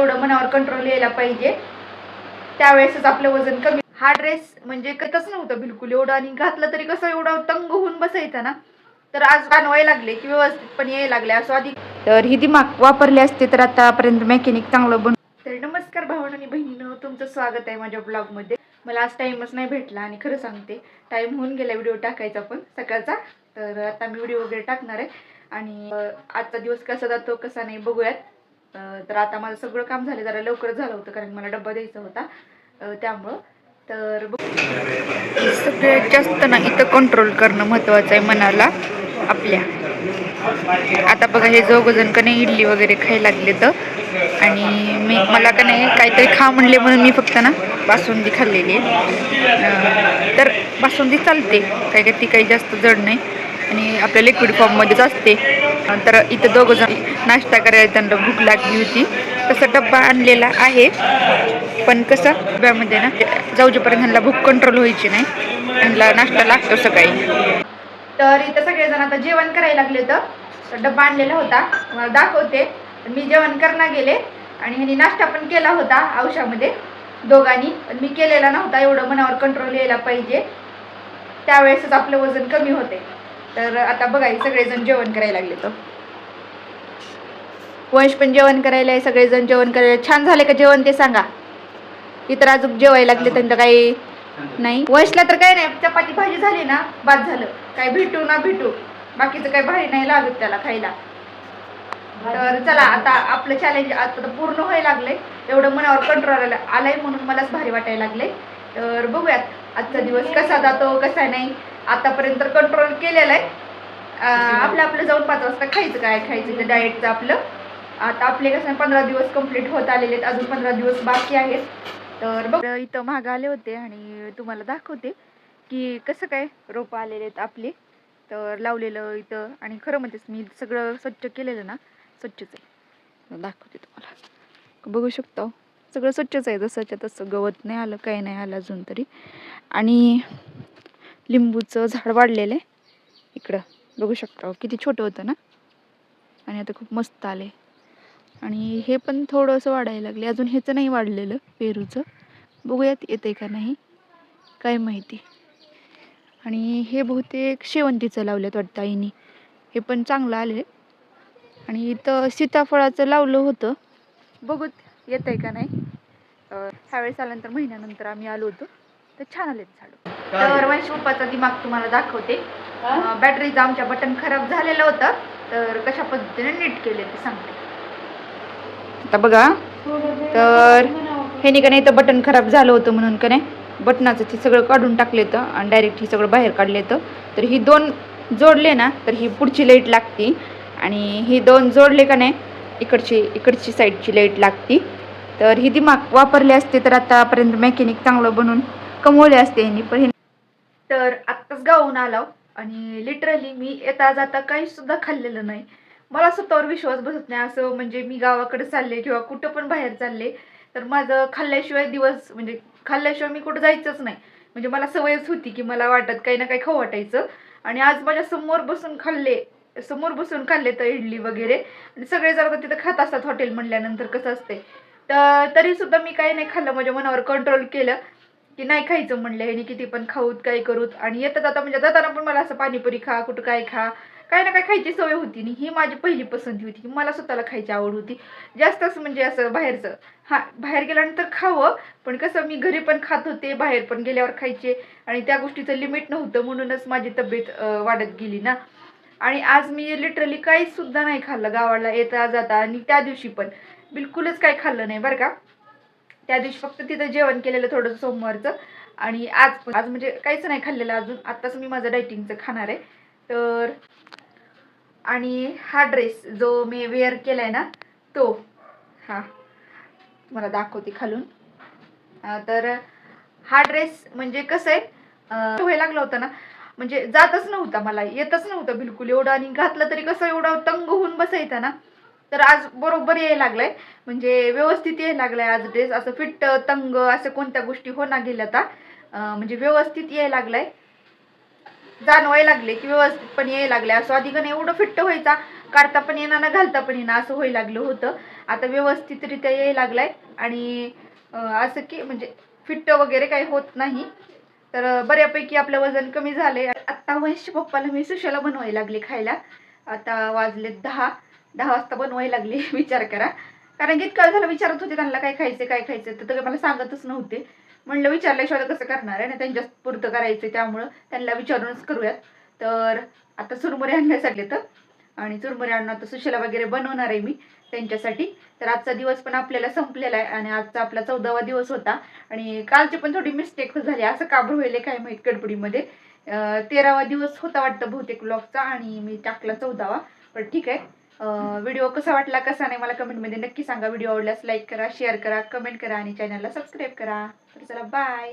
एवढं मनावर कंट्रोल यायला पाहिजे, त्यावेळेसच आपलं वजन कमी. हा ड्रेस म्हणजे कतच नव्हतं बिलकुल एवढं, आणि घातलं तरी कसं एवढं तंग होऊन बसायचं ना. तर आज बनवायला लागले की व्यवस्थित पण यायला लागले असं आधी. तर ही दिमाग वापरले असते तर आतापर्यंत मेकॅनिक चांगलं बन. तर नमस्कार भावांनो आणि बहिणींनो, तुमचं स्वागत आहे माझ्या ब्लॉगमध्ये. मला आज टाईमच नाही भेटला आणि खरं सांगते टाईम होऊन गेला व्हिडिओ टाकायचा पण सकाळचा. तर आता मी व्हिडिओ वगैरे टाकणार आहे आणि आजचा दिवस कसा जातो कसा नाही बघूयात. तर आता माझं सगळं काम झालं, जरा लवकर झालं होतं कारण मला डब्बा द्यायचा होता त्यामुळं. तर सगळ्यात जास्त ना इथं कंट्रोल करणं महत्त्वाचं आहे मनाला आपल्या. आता बघा हे दोघंजण का नाही इडली वगैरे खायला लागले तर, आणि मला का नाही काहीतरी खा म्हणले म्हणून मी फक्त ना बासुंदी खाल्लेली आहे. तर बासुंदी चालते काय काय, ती काही जास्त जड नाही आणि आपल्या लिक्विड फॉर्ममध्येच असते. तर इथं दोघंजण नाश्ता करायला त्यांना भूक लागली होती, तसा डब्बा आणलेला आहे. पण कसं डब्यामध्ये ना जाऊजेपर्यंत ह्यांना भूक कंट्रोल व्हायची नाही, ह्यांना नाश्ता लागतो सकाळी. तर इथं सगळेजण आता जेवण करायला लागले. तर डब्बा आणलेला होता मला दाखवते. मी जेवण करणं गेले आणि ह्यांनी नाश्ता पण केला होता औषधामध्ये दोघांनी, पण मी केलेला नव्हता. एवढं मनावर कंट्रोल यायला पाहिजे, त्यावेळेसच आपलं वजन कमी होते. तर आता बघा सगळेजण जेवण करायला लागले. तर वंश पण जेवण करायला आहे, सगळेजण जेवण करायला. छान झाले का जेवण ते सांगा. इतर अजून जेवायला लागले त्यांचं काही नाही. वंशला तर काही नाही, चपाती भाजी झाली ना बाद झालं, काय भेटू ना भेटू, बाकीचं काही भारी नाही लागत त्याला खायला. तर चला आता आपलं चॅलेंज आता तर पूर्ण व्हायला लागले. एवढं मनावर कंट्रोल आलंय म्हणून मलाच भारी वाटायला लागले. तर बघूयात आजचा दिवस कसा जातो कसा नाही. आतापर्यंत कंट्रोल केलेलं आहे. आपलं आपलं जाऊन 5 वाजता खायचं काय खायचं ते डाएटचं आपलं. आता आपले कसं 15 दिवस कंप्लीट होत आलेले आहेत, अजून 15 दिवस बाकी आहेत. तर बघ इथं महाग आले होते आणि तुम्हाला दाखवते की कसं काय रोपं आलेले आहेत आपले. तर लावलेलं इथं, आणि खरं म्हणतेच मी सगळं स्वच्छ केलेलं ना, स्वच्छच आहे. दाखवते तुम्हाला, बघू शकता सगळं स्वच्छच आहे, जसंच्या तसं गवत नाही आलं काही नाही आलं अजून तरी. आणि लिंबूचं झाड वाढलेलं आहे इकडं, बघू शकता किती छोटं होतं ना, आणि आता खूप मस्त आले. आणि हे पण थोडंसं वाढायला लागले, अजून ह्याचं नाही वाढलेलं पेरूचं, बघूयात येते का नाही काय माहिती. आणि हे बहुतेक शेवंतीचं लावल्यात वाटतं आईनी, हे पण चांगलं आले. आणि इथं सीताफळाचं लावलं होतं, बघूत येत आहे का नाही. ह्यावेळेस आल्यानंतर महिन्यानंतर आम्ही आलो होतो, तर छान आलेत झाडं. तर वंश पप्पाचा दिमाग तुम्हाला दाखवते. बॅटरीचं आमच्या बटन खराब झालेलं होतं, तर कशा पद्धतीने नीट केले ते सांगते. आता बघा, तर हे का नाही तर बटन खराब झालं होतं म्हणून का नाही बटनाचं ते सगळं काढून टाकले तर, आणि डायरेक्ट ही सगळं बाहेर काढले तर ही 2 जोडले ना तर ही पुढची लाईट लागती, आणि ही 2 जोडले का नाही इकडची साईडची लाईट लागती. तर ही दिमाग वापरले असते तर आतापर्यंत मेकॅनिक चांगलं बनून कमवले असते ह्यांनी. पण हे तर आत्ताच गावून आलो आणि लिटरली मी येता जाता काही सुद्धा खाल्लेलं नाही. मला स्वतःवर विश्वास बसत नाही. असं म्हणजे मी गावाकडे चालले किंवा कुठं पण बाहेर चालले तर माझं खाल्ल्याशिवाय दिवस, म्हणजे खाल्ल्याशिवाय मी कुठं जायचंच नाही. म्हणजे मला सवयच होती की मला वाटत काही ना काही खाऊ वाटायचं. आणि आज माझ्या समोर बसून खाल्ले तर इडली वगैरे, आणि सगळे जर तिथं खात असतात हॉटेल म्हणल्यानंतर कसं असते. तर तरी सुद्धा मी काही नाही खाल्लं, माझ्या मनावर कंट्रोल केलं की नाही खायचं म्हणलं, ह्यानी किती पण खाऊत काय करूत. आणि येता जाता म्हणजे जाताना पण मला असं पाणीपुरी खा, कुठं काय खा, काय ना काय खायची सवय होती. आणि ही माझी पहिली पसंती होती की मला स्वतःला खायची आवड होती जास्तच. म्हणजे असं बाहेरचं बाहेर गेल्यानंतर खावं, पण कसं मी घरी पण खात होते, बाहेर पण गेल्यावर खायचे, आणि त्या गोष्टीचं लिमिट नव्हतं म्हणूनच माझी तब्येत वाढत गेली ना. आणि आज मी लिटरली काहीच सुद्धा नाही खाल्लं गावाला येता जाता, आणि त्या दिवशी पण बिलकुलच काही खाल्लं नाही बरं का. त्या दिवशी फक्त तिथं जेवण केलेलं थोडंसं सोमवारचं, आणि आज म्हणजे काहीच नाही खाल्लेलं अजून. आत्ताच मी माझं डायटिंगचं खाणार आहे. तर आणि हा ड्रेस जो मी वेअर केलाय ना तो तुम्हाला दाखवते खालून. तर हा ड्रेस म्हणजे कसं आहे व्हायला लागलं होतं ना, म्हणजे जातच नव्हता, मला येतच नव्हतं बिलकुल एवढं, आणि घातलं तरी कसं एवढं तंग होऊन बसायचं ना. तर आज बरोबर यायला लागलाय, म्हणजे व्यवस्थित यायला लागलाय आज ड्रेस. असं फिट तंग असं कोणत्या गोष्टी होणार गेल्या आता, म्हणजे व्यवस्थित यायला लागलाय, जाणवायला लागले की व्यवस्थित पण यायला लागले. असं आधी का नाही एवढं फिट्ट व्हायचा, काढता पण येणार ना घालता पण येणार असं व्हायला लागलं होतं. आता व्यवस्थितरित्या यायला लागलाय आणि असं की म्हणजे फिट्ट वगैरे काही होत नाही. तर बऱ्यापैकी आपलं वजन कमी झालंय. आत्ता वंश पप्पाला मी सुशाला बनवायला लागले खायला. आता वाजले 10 वाजता बनवायला लागले. विचार करा. कारण की इतका वेळ झाला विचारत होते त्यांना काय खायचं तर ते मला सांगतच नव्हते. म्हणलं विचारल्याशिवाय कसं करणार आहे ना, त्यांच्या पुरतं करायचं त्यामुळं त्यांना विचारूनच करूयात. तर आता चुरमुरे आणण्यासाठी तर आणि चुरमुरे आणून आता सुशाला वगैरे बनवणार आहे मी त्यांच्यासाठी. तर आजचा दिवस पण आपल्याला संपलेला आहे आणि आजचा आपला 14वा दिवस होता आणि कालची पण थोडी मिस्टेक झाली. असं का बरं व्हायले काय माहीत गडबडीमध्ये. 13वा दिवस होता वाटतं बहुतेक व्लॉगचा आणि मी टाकला 14वा. पण ठीक आहे. व्हिडिओ कसा वाटला कसा नाही मला कमेंटमध्ये नक्की सांगा. व्हिडिओ आवडल्यास लाईक करा, शेअर करा, कमेंट करा आणि चॅनलला सबस्क्राईब करा. तर चला बाय.